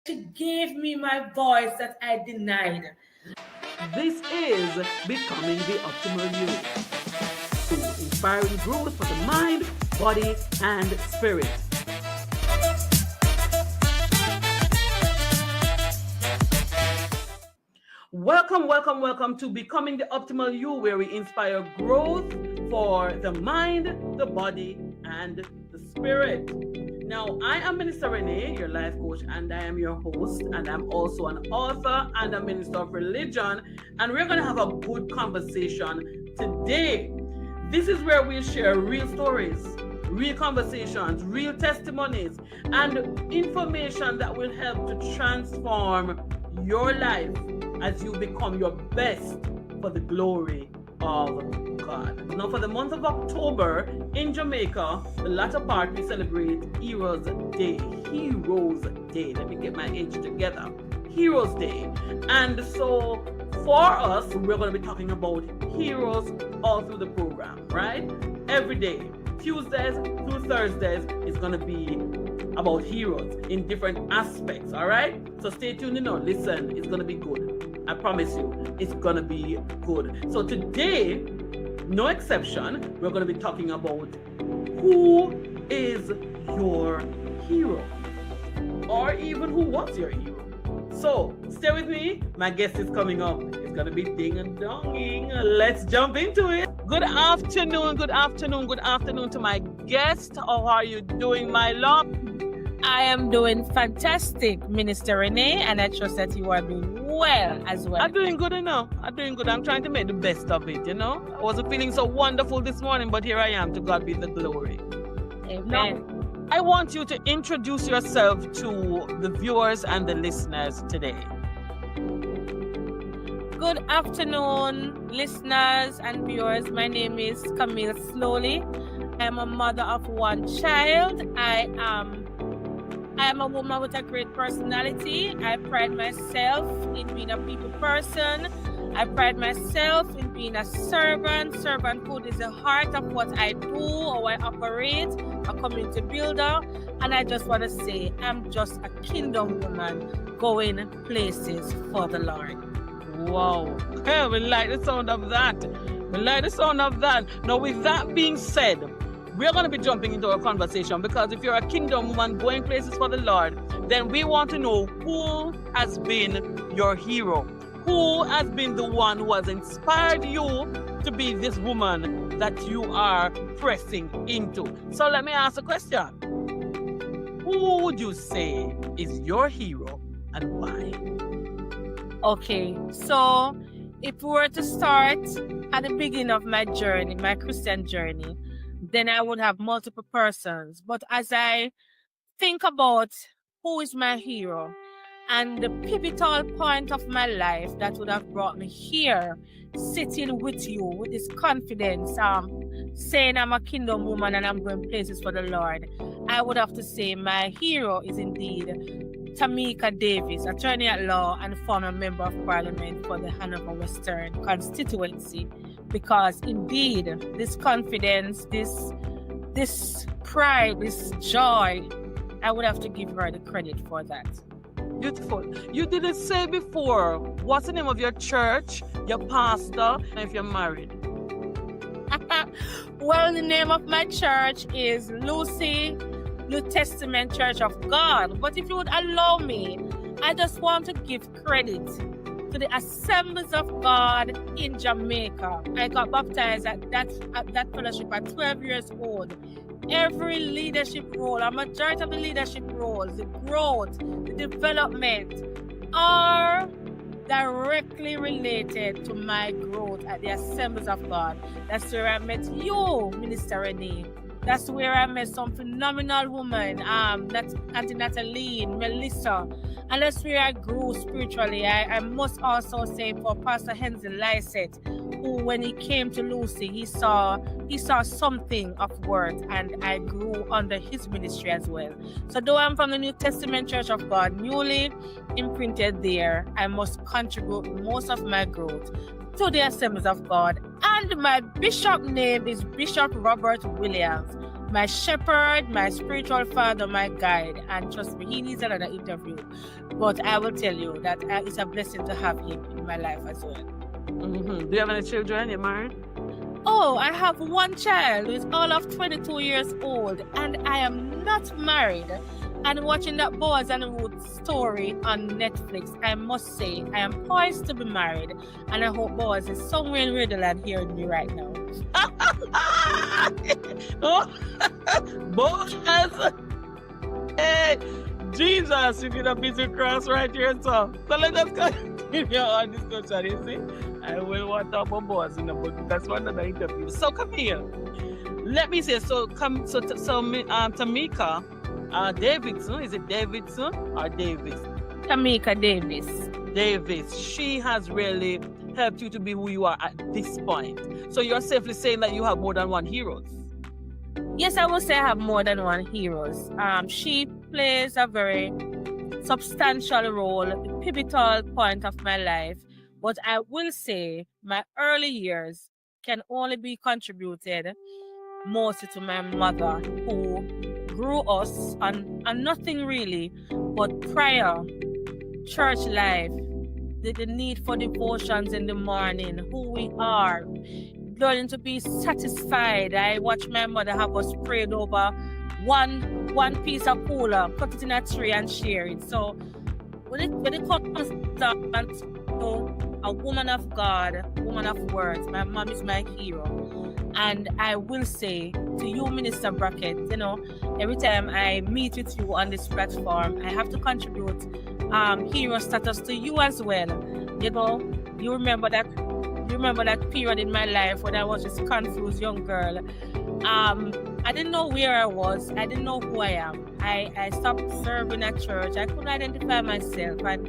She gave me my voice that I denied. This is Becoming the Optimal You. Inspiring growth for the mind, body, and spirit. Welcome to Becoming the Optimal You, where we inspire growth for the mind, the body, and the spirit. Now, I am Minister Renae, your life coach, and I am your host, and I'm also an author and a minister of religion, and we're going to have a good conversation today. This is where we'll share real stories, real conversations, real testimonies, and information that will help to transform your life as you become your best for the glory of God. Now, for the month of October in Jamaica, the latter part, we celebrate Heroes Day. Heroes Day. Let me get my H together. Heroes Day. And so for us, we're going to be talking about heroes all through the program, right? Every day, Tuesdays through Thursdays, is going to be about heroes in different aspects, all right? So stay tuned, listen, it's going to be good. I promise you, it's going to be good. So today, no exception, we're going to be talking about who is your hero, or even who was your hero. So stay with me. My guest is coming up. It's going to be ding and donging. Let's jump into it. Good afternoon to my guest. How are you doing, my love? I am doing fantastic, Minister Renae, and I trust that you are doing well as well. I'm doing good enough. I'm trying to make the best of it, I wasn't feeling so wonderful this morning, but here I am. To God be the glory. Amen. Now, I want you to introduce yourself to the viewers and the listeners today. Good afternoon, listeners and viewers. My name is Camille Slowly. I am a mother of one child. I am a woman with a great personality. I pride myself in being a people person. I pride myself in being a servant. Servanthood is the heart of what I do, how I operate, a community builder. And I just want to say, I'm just a kingdom woman going places for the Lord. Wow. Hey, we like the sound of that. Now, with that being said, we're going to be jumping into a conversation, because if you're a kingdom woman going places for the Lord, then we want to know who has been your hero. Who has been the one who has inspired you to be this woman that you are pressing into? So let me ask a question. Who would you say is your hero and why? Okay, so if we were to start at the beginning of my journey, my Christian journey, then I would have multiple persons. But as I think about who is my hero and the pivotal point of my life that would have brought me here, sitting with you with this confidence, saying I'm a kingdom woman and I'm going places for the Lord, I would have to say my hero is indeed Tamika Davis, attorney at law and former member of parliament for the Hanover Western constituency. Because indeed, this confidence, this pride, this joy, I would have to give her the credit for that. Beautiful. You didn't say before, what's the name of your church, your pastor, and if you're married? Well, the name of my church is Lucy New Testament Church of God. But if you would allow me, I just want to give credit to the Assemblies of God in Jamaica. I got baptized at that fellowship at 12 years old. Every leadership role, a majority of the leadership roles, the growth, the development are directly related to my growth at the Assemblies of God. That's where I met you, Minister Renae. That's where I met some phenomenal women, that's Auntie Natalie, Melissa, and that's where I grew spiritually. I must also say for Pastor Henzel Lysett, who when he came to Lucy, he saw something of worth, and I grew under his ministry as well. So though I'm from the New Testament Church of God, newly imprinted there, I must contribute most of my growth to the Assemblies of God. And my bishop name is Bishop Robert Williams. my shepherd, my spiritual father, my guide. And trust me, he needs another interview. But I will tell you that it's a blessing to have him in my life as well. Do you have any children? You're married? Oh, I have one child who is all of 22 years old, and I am not married. And watching that Boaz and Ruth story on Netflix, I must say I am poised to be married, and I hope Boaz is somewhere in Redland hearing me right now. Boaz! Hey, Jesus, you did a busy cross right here, so let us continue on this discussion, you see? I will want to talk about Boaz in the book. That's one of the interview. So come here. Let me say, Tamika Davidson, is it Davidson or Davis? Tamika Davis. Davis. She has really helped you to be who you are at this point. So you're safely saying that you have more than one heroes? Yes, I would say I have more than one heroes. She plays a very substantial role, a pivotal point of my life. But I will say my early years can only be contributed mostly to my mother, who grew us on nothing really but prayer, church life, the need for devotions in the morning, who we are, learning to be satisfied. I watched my mother have us prayed over one piece of cooler, put it in a tray and share it. So when it comes to a woman of God, woman of words, my mom is my hero. And I will say to you, Minister Brackett, every time I meet with you on this platform, I have to contribute hero status to you as well. You remember that period in my life when I was this confused young girl. I didn't know where I was. I didn't know who I am. I stopped serving at church. I couldn't identify myself. And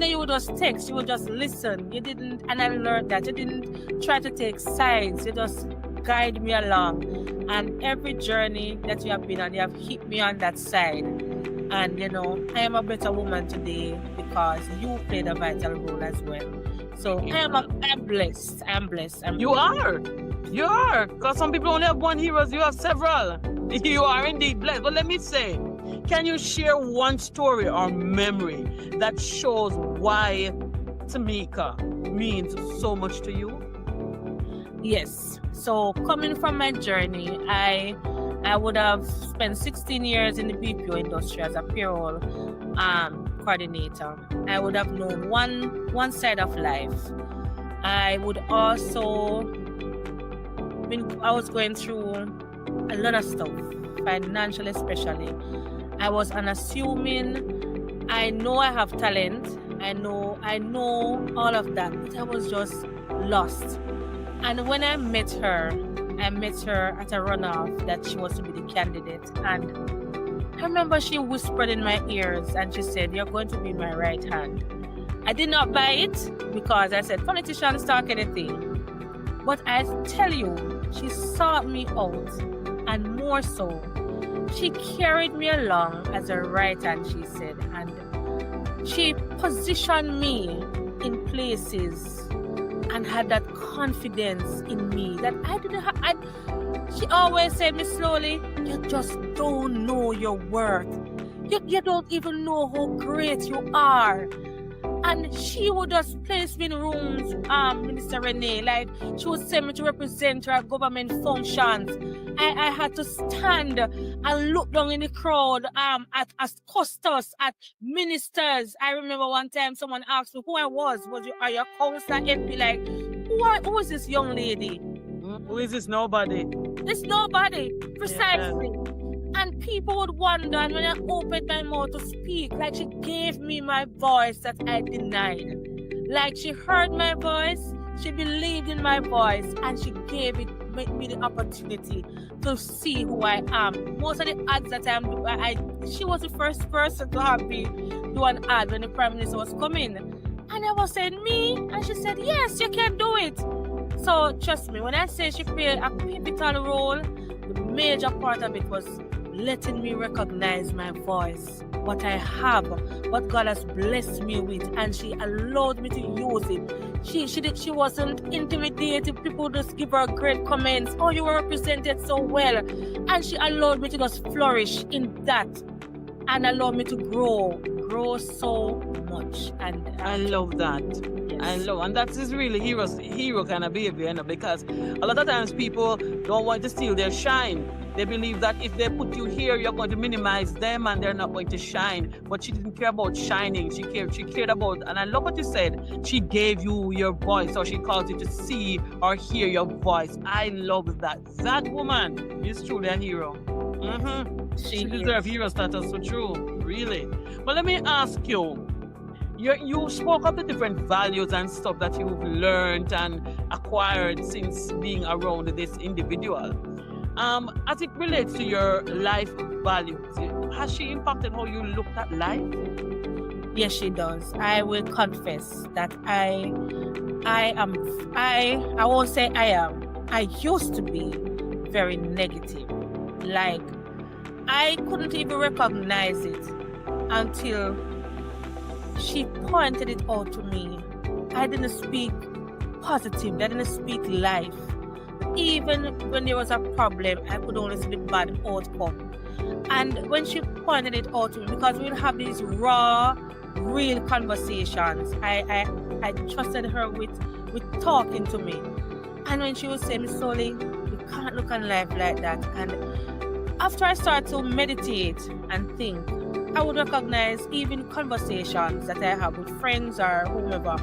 you would just text, you would just listen. You didn't, and I learned that you didn't try to take sides. You just guide me along. And every journey that you have been on, you have hit me on that side. And I am a better woman today because you played a vital role as well. So I'm blessed. I'm blessed. You are. Because some people only have one hero. You have several. You are indeed blessed. But let me say, can you share one story or memory that shows why Tamika means so much to you? Yes. So coming from my journey, I would have spent 16 years in the BPO industry as a payroll coordinator. I would have known one side of life. I would also I was going through a lot of stuff, financially especially. I was unassuming. I know I have talent. I know all of that, but I was just lost. And when I met her at a runoff that she was to be the candidate. And I remember she whispered in my ears and she said, "You're going to be my right hand." I did not buy it because I said, politicians talk anything. But I tell you, she sought me out, and more so, she carried me along as a right hand, she said, and she positioned me in places and had that confidence in me that I didn't have. She always said me slowly, "You just don't know your worth. You don't even know how great you are." And she would just place me in rooms, Minister Renae, like she would send me to represent her at government functions. I had to stand and look down in the crowd at custos, at ministers. I remember one time someone asked me who I was. Are you a counselor, MP? Like, who is this young lady? Who is this nobody? This nobody, precisely. Yeah. And people would wonder, and when I opened my mouth to speak, like she gave me my voice that I denied. Like she heard my voice, she believed in my voice, and she gave me the opportunity to see who I am. Most of the ads that she was the first person to have me do an ad when the Prime Minister was coming. And I was saying, "Me?" And she said, "Yes, you can do it." So trust me, when I say she played a pivotal role, the major part of it was letting me recognize my voice, what I have, what God has blessed me with, and she allowed me to use it. She wasn't intimidated. People just give her great comments. Oh, you were represented so well. And she allowed me to just flourish in that and allowed me to grow so much. And I love that. yes. And that is really hero kind of behavior, you know, because a lot of times people don't want to steal their shine. They believe that if they put you here, you're going to minimize them and they're not going to shine. But she didn't care about shining. She cared about, and I love what you said, she gave you your voice, or she caused you to see or hear your voice. I love that. That woman is truly a hero. She deserves hero status, so true, really. But let me ask you, you spoke of the different values and stuff that you've learned and acquired since being around this individual. As it relates to your life values, has she impacted how you looked at life? Yes, she does. I will confess that I won't say I am. I used to be very negative. Like, I couldn't even recognize it until she pointed it out to me. I didn't speak positive. I didn't speak life. Even when there was a problem, I could only see the bad outcome. And when she pointed it out to me, because we'll have these raw, real conversations, I trusted her with talking to me. And when she would say, Miss Soli, you can't look on life like that. And after I started to meditate and think, I would recognize even conversations that I have with friends or whomever.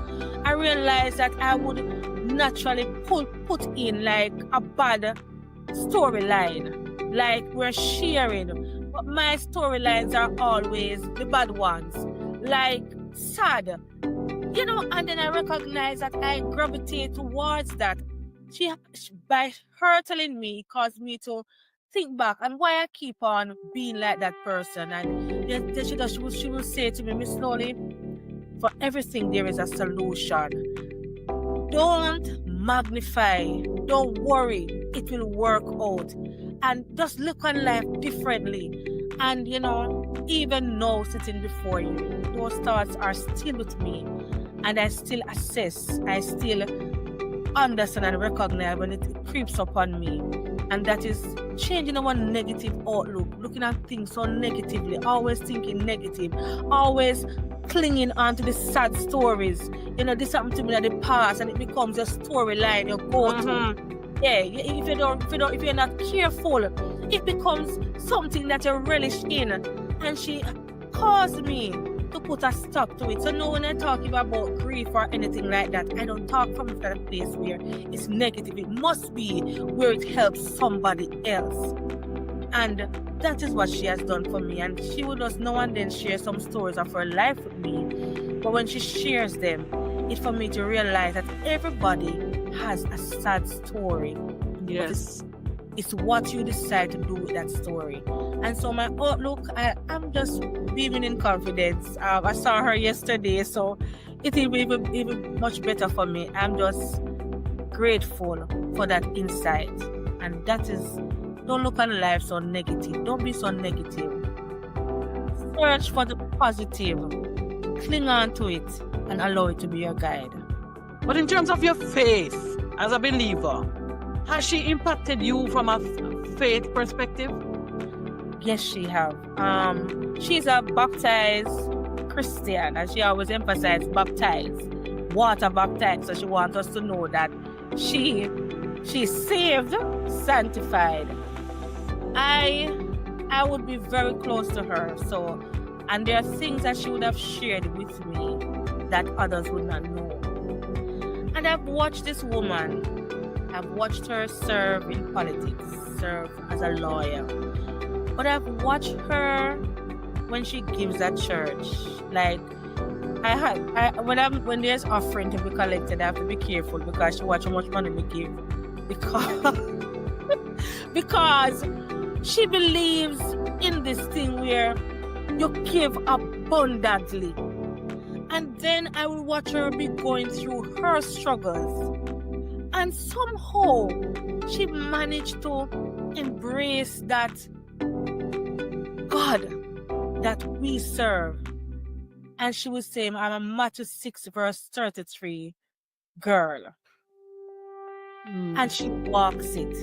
I realized that I would naturally put in like a bad storyline, like we're sharing, but my storylines are always the bad ones, like sad, you know. And then I recognize that I gravitate towards that. She by her telling me, caused me to think back and why I keep on being like that person. And then she will say to me, Miss Slowly, for everything there is a solution. Don't magnify, don't worry, it will work out. And just look on life differently. And you know, even now sitting before you, those thoughts are still with me. And I still assess, I still understand and recognize when it creeps upon me. And that is changing our negative outlook, looking at things so negatively, always thinking negative, always clinging on to the sad stories. You know, this happened to me in the past, and it becomes a storyline you go to. Yeah, if you're not careful, it becomes something that you relish in. And she caused me to put a stop to it. So now when I talk about grief or anything like that, I don't talk from that place where it's negative. It must be where it helps somebody else. And that is what she has done for me. And she will just now and then share some stories of her life with me. But when she shares them, it's for me to realize that everybody has a sad story. Yes. It's what you decide to do with that story. And so my outlook, I'm just beaming in confidence. I saw her yesterday, so it will be even much better for me. I'm just grateful for that insight. And that is, don't look on life so negative. Don't be so negative. Search for the positive. Cling on to it and allow it to be your guide. But in terms of your faith as a believer, has she impacted you from a faith perspective? Yes, she have. She's a baptized Christian, and she always emphasizes baptized, water baptized. So she wants us to know that she's saved, sanctified. I would be very close to her. So, and there are things that she would have shared with me that others would not know. And I've watched this woman. I've watched her serve in politics, serve as a lawyer. But I've watched her when she gives at church. Like, when there's offering to be collected, I have to be careful because she watch how much money we give. Because she believes in this thing where you give abundantly. And then I will watch her be going through her struggles. And somehow she managed to embrace that God that we serve. And she was saying, I'm a Matthew 6 verse 33 girl. And she walks it.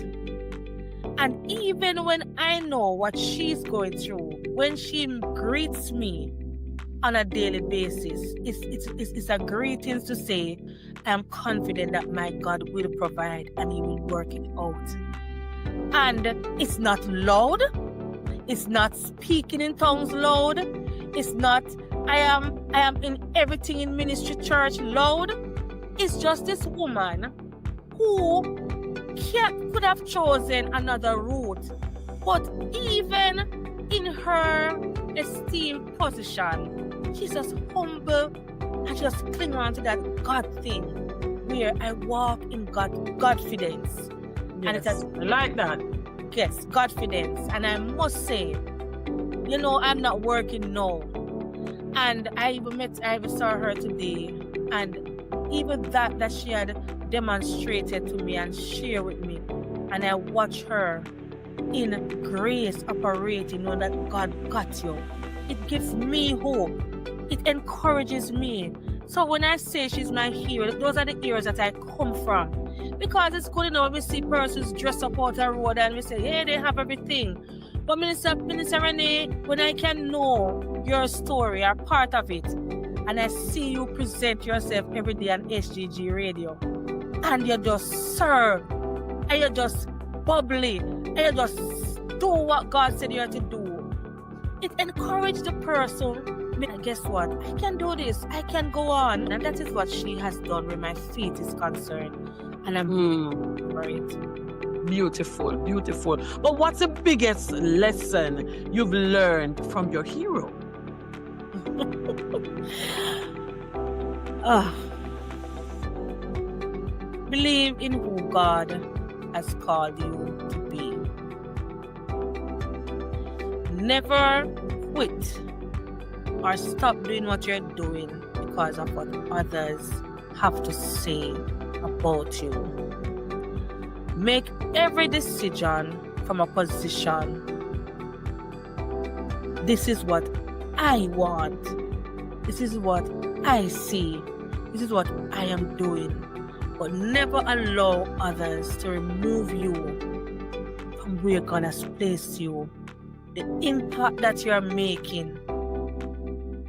And even when I know what she's going through, when she greets me on a daily basis, it's a greetings to say, I'm confident that my God will provide and He will work it out. And it's not loud. It's not speaking in tongues loud. It's not, I am in everything in ministry church loud. It's just this woman who could have chosen another route. But even in her esteemed position, she's just humble and just cling on to that God thing where I walk in Godfidence. Yes, and it's I like that. Yes, Godfidence. And I must say, I'm not working now. And I even saw her today, and even that she had demonstrated to me and shared with me, and I watch her in grace operating, that God got you. It gives me hope. It encourages me. So when I say she's my hero, those are the heroes that I come from. Because it's good when we see persons dressed up out the road and we say, hey, they have everything. But Minister Renae, when I can know your story or part of it, and I see you present yourself every day on SGG radio, and you just serve, and you just bubbly, and you just do what God said you have to do, it encourages the person. Guess what? I can do this. I can go on. And that is what she has done where my faith is concerned. And I'm grateful for it. Beautiful, beautiful. But what's the biggest lesson you've learned from your hero? Believe in who God has called you to be. Never quit or stop doing what you're doing because of what others have to say about you. Make every decision from a position. This is what I want. This is what I see. This is what I am doing. But never allow others to remove you from where God has placed you. The impact that you are making.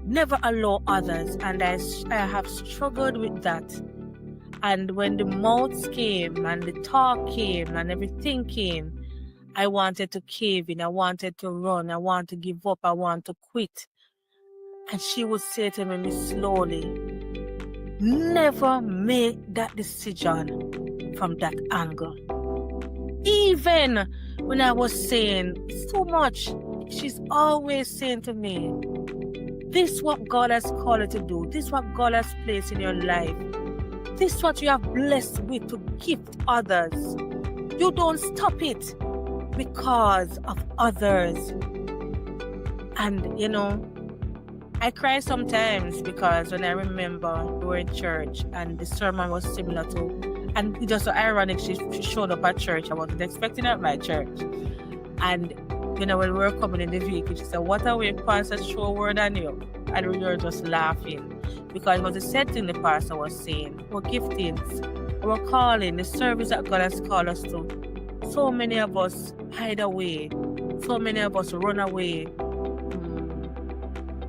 Never allow others. And I have struggled with that. And when the mouths came and the talk came and everything came, I wanted to cave in. I wanted to run. I want to give up. I want to quit. And she would say to me slowly, never make that decision from that angle. Even when I was saying, it's too much, she's always saying to me, this is what God has called you to do. This is what God has placed in your life. This is what you are blessed with to gift others. You don't stop it because of others. And I cry sometimes because when I remember we were in church and the sermon was similar to, and it just so ironic, she showed up at church. I wasn't expecting her at my church. And when we were coming in the vehicle, she said, what a way pastor show a word on you. And we were just laughing because it was the same thing the pastor was saying. Our giftings, our calling, the service that God has called us to. So many of us hide away. So many of us run away.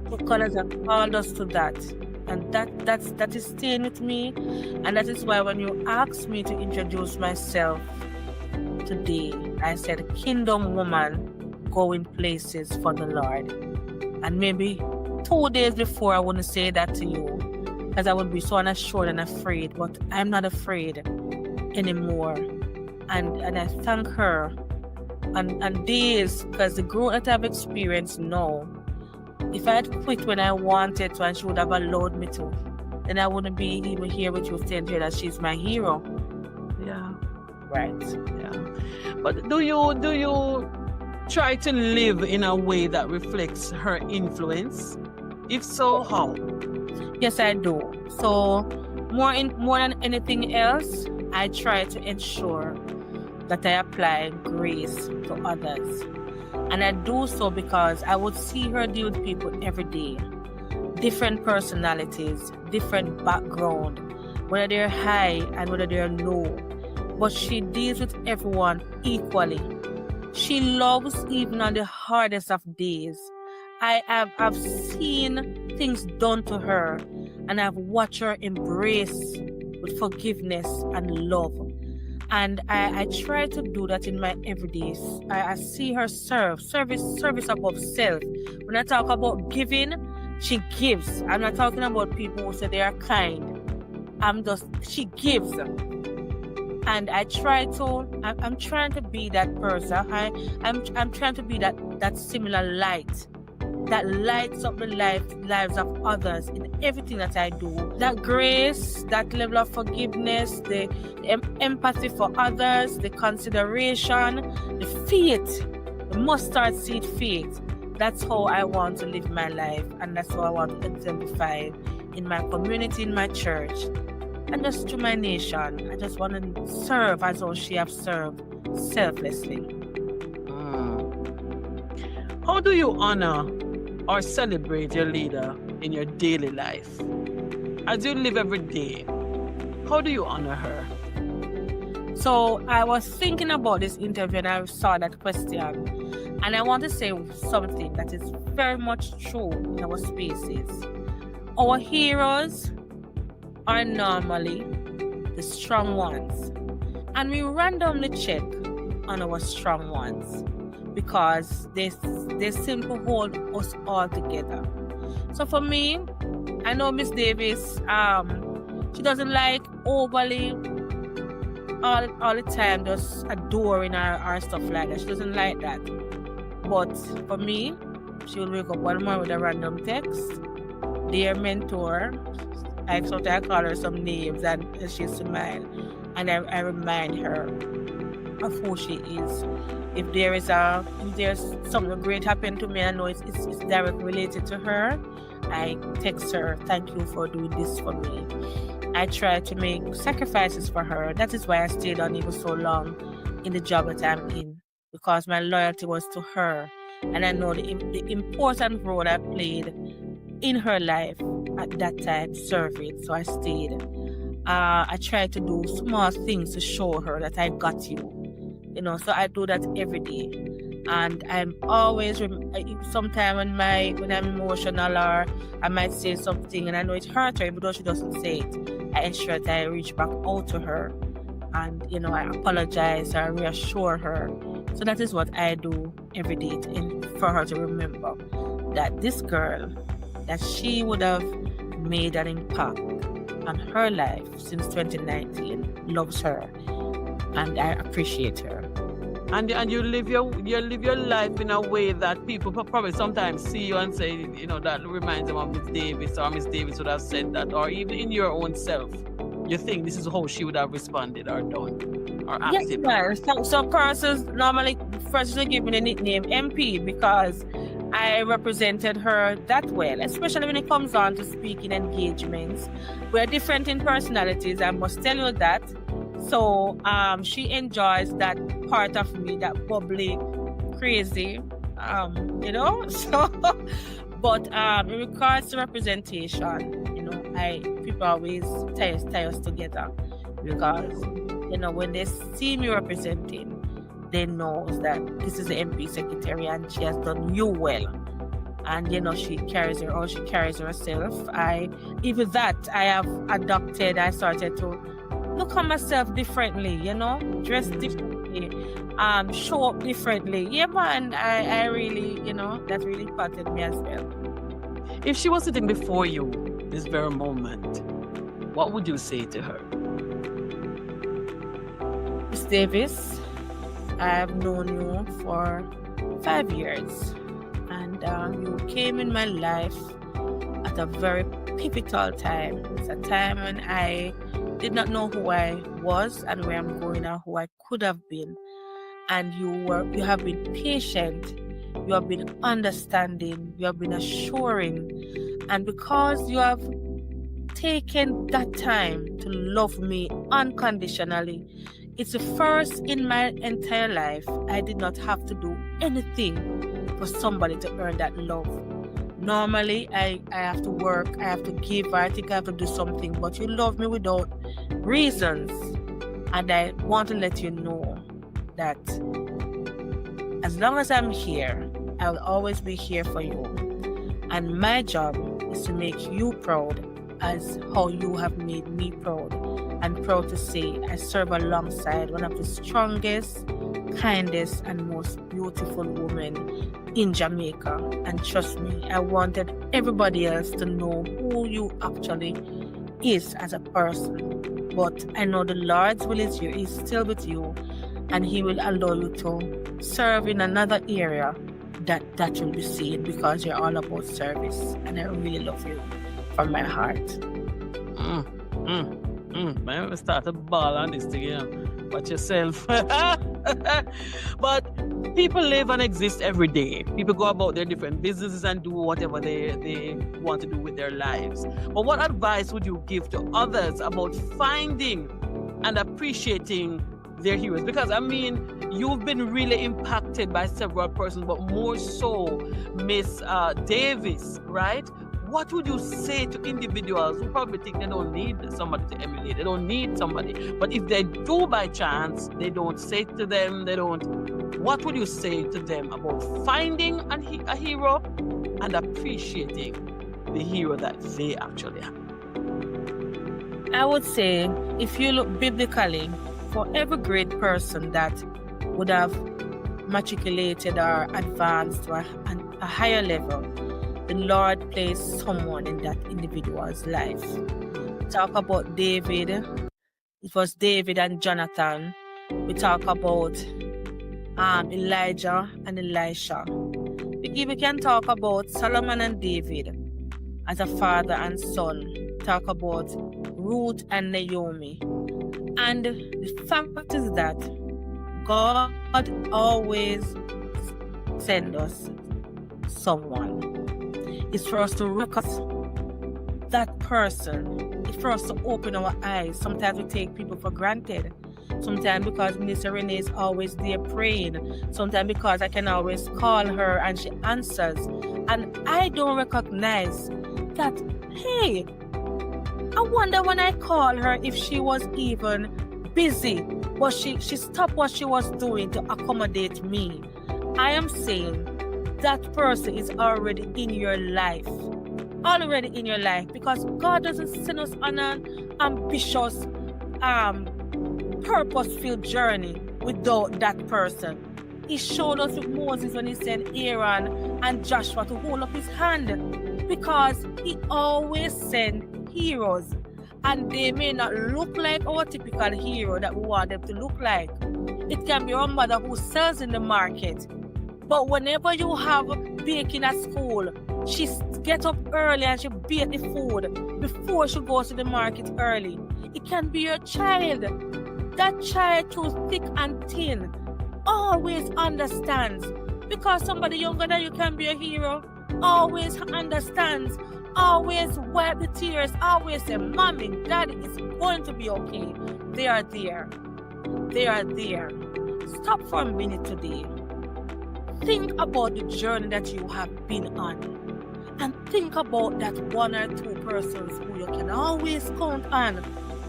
But God has called us to that. And that is staying with me. And that is why when you asked me to introduce myself today, I said, kingdom woman going places for the Lord. And maybe 2 days before I wouldn't say that to you because I would be so unassured and afraid, but I'm not afraid anymore. And I thank her and days, because the growth that I've experienced now, if I had quit when I wanted to and she would have allowed me to, then I wouldn't be even here with you saying to her that she's my hero. Yeah. Right. Yeah. But do you try to live in a way that reflects her influence? If so, how? Yes, I do. So more than anything else, I try to ensure that I apply grace to others. And I do so because I would see her deal with people every day. Different personalities, different background, whether they're high and whether they're low. But she deals with everyone equally. She loves even on the hardest of days. I've seen things done to her, and I've watched her embrace with forgiveness and love. And I try to do that in my everydays. I see her service above self. When I talk about giving, she gives. I'm not talking about people who say they are kind. She gives. And I'm trying to be that person. I'm trying to be that similar light that lights up the lives of others in everything that I do. That grace, that level of forgiveness, the empathy for others, the consideration, the faith, the mustard seed faith. That's how I want to live my life, and that's how I want to exemplify in my community, in my church, and just to my nation. I just want to serve as though she have served selflessly. How do you honor or celebrate your leader in your daily life? As you live every day, how do you honor her? So I was thinking about this interview and I saw that question, and I want to say something that is very much true in our spaces. Our heroes are normally the strong ones, and we randomly check on our strong ones because they seem to hold us all together. So for me, I know Miss Davis, she doesn't like overly all the time just adoring our stuff like that. She doesn't like that. But for me, she will wake up one morning with a random text. Dear mentor, I call her some names and she smiles, and I remind her of who she is. If there's something great happened to me, I know it's directly related to her, I text her, thank you for doing this for me. I try to make sacrifices for her. That is why I stayed on even so long in the job that I'm in, because my loyalty was to her, and I know the important role I played in her life at that time, serve it. So I stayed. I tried to do small things to show her that I got you. So I do that every day. And I'm always, sometimes when I'm emotional or I might say something and I know it hurt her, even though she doesn't say it, I ensure that I reach back out to her and, I apologize or reassure her. So that is what I do every day for her to remember that this girl, that she would have made an impact on her life since 2019, loves her, and I appreciate her. And you live your life in a way that people probably sometimes see you and say, that reminds them of Miss Davis, or Miss Davis would have said that, or even in your own self, you think this is how she would have responded or done or acted. Yes, some persons normally first give me the nickname MP because I represented her that well, especially when it comes on to speaking engagements. We're different in personalities, I must tell you that. So she enjoys that part of me, that bubbly, crazy, So, but in regards to representation, people always tie us together because, when they see me representing, they know that this is the MP secretary and she has done you well. And, she carries herself. I have adopted, I started to look at myself differently, dress differently, show up differently. Yeah, man, I really, that really impacted me as well. If she was sitting before you this very moment, what would you say to her? Miss Davis, I have known you for 5 years, and you came in my life at a very pivotal time. It's a time when I did not know who I was and where I'm going or who I could have been. And you have been patient, you have been understanding, you have been assuring. And because you have taken that time to love me unconditionally, It's the first in my entire life I did not have to do anything for somebody to earn that love. Normally, I have to work, I have to give, I think I have to do something, but you love me without reasons. And I want to let you know that as long as I'm here, I will always be here for you. And my job is to make you proud as how you have made me proud. And proud to say I serve alongside one of the strongest, kindest, and most beautiful women in Jamaica. And trust me, I wanted everybody else to know who you actually is as a person. But I know the Lord's will is here, He's still with you, and He will allow you to serve in another area that will be seen, because you're all about service. And I really love you from my heart. Man, we start a ball on this thing, you know. Watch yourself. But people live and exist every day. People go about their different businesses and do whatever they want to do with their lives. But what advice would you give to others about finding and appreciating their heroes? Because I mean, you've been really impacted by several persons, but more so Miss Davis, right? What would you say to individuals who probably think they don't need somebody to emulate, they don't need somebody, but if they do by chance, they don't say to them, what would you say to them about finding a hero and appreciating the hero that they actually have? I would say, if you look biblically, for every great person that would have matriculated or advanced to a higher level, the Lord placed someone in that individual's life. Talk about David. It was David and Jonathan. We talk about Elijah and Elisha. We can talk about Solomon and David as a father and son. Talk about Ruth and Naomi. And the fact is that God always sends us someone. It's for us to recognize that person. It's for us to open our eyes. Sometimes we take people for granted. Sometimes because Minister Renae is always there praying. Sometimes because I can always call her and she answers. And I don't recognize that, hey, I wonder when I call her if she was even busy. But she stopped what she was doing to accommodate me. I am saying that person is already in your life. Already in your life. Because God doesn't send us on an ambitious, purpose-filled journey without that person. He showed us with Moses when he sent Aaron and Joshua to hold up his hand. Because he always sent heroes. And they may not look like our typical hero that we want them to look like. It can be our mother who sells in the market. But whenever you have baking at school, she gets up early and she bake the food before she goes to the market early. It can be your child. That child, through thick and thin, always understands. Because somebody younger than you can be a hero, always understands, always wipe the tears, always say, Mommy, Daddy, it's going to be okay. They are there. They are there. Stop for a minute today. Think about the journey that you have been on. And think about that one or two persons who you can always count on.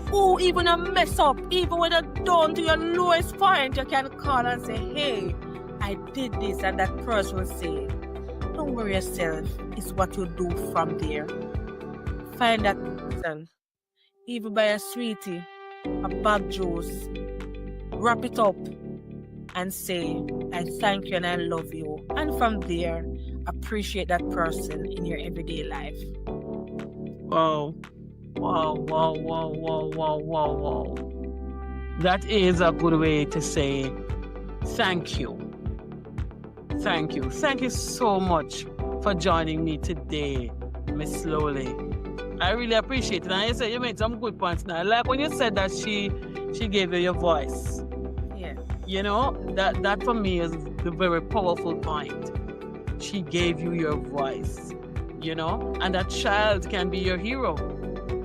Who even a mess up, even when you're down to your lowest point, you can call and say, hey, I did this, and that person will say, don't worry yourself, it's what you do from there. Find that person, even buy a sweetie, a bag juice, wrap it up, and say, I thank you and I love you. And from there, appreciate that person in your everyday life. Wow. Wow, wow, wow, wow, wow, wow, wow. That is a good way to say thank you. Thank you. Thank you so much for joining me today, Miss Slowly. I really appreciate it. And you said you made some good points now. Like when you said that she gave you your voice. Yeah. You know, that for me is the very powerful point. She gave you your voice, you know, and that child can be your hero.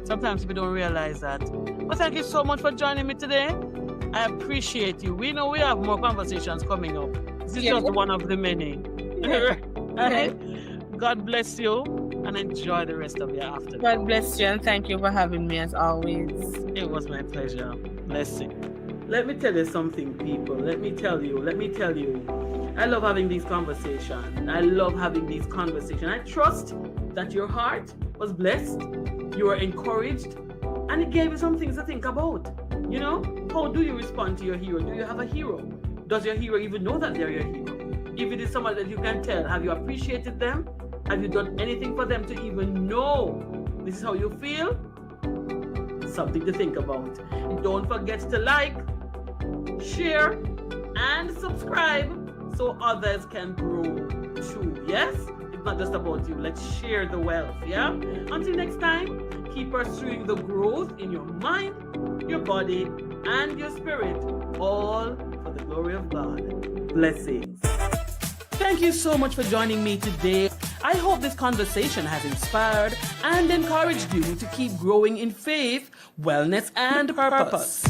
Sometimes people don't realize that. But thank you so much for joining me today. I appreciate you. We know we have more conversations coming up. This is just one of the many. God bless you and enjoy the rest of your afternoon. God bless you and thank you for having me as always. It was my pleasure. Blessing. Let me tell you something, people. Let me tell you. I love having these conversations. I trust that your heart was blessed, you were encouraged, and it gave you some things to think about. You know, how do you respond to your hero? Do you have a hero? Does your hero even know that they're your hero? If it is someone that you can tell, have you appreciated them? Have you done anything for them to even know this is how you feel? Something to think about. And don't forget to like, share, and subscribe so others can grow too. Yes? It's not just about you. Let's share the wealth. Yeah? Until next time, keep pursuing the growth in your mind, your body, and your spirit, all for the glory of God. Blessings. Thank you so much for joining me today. I hope this conversation has inspired and encouraged you to keep growing in faith, wellness, and purpose.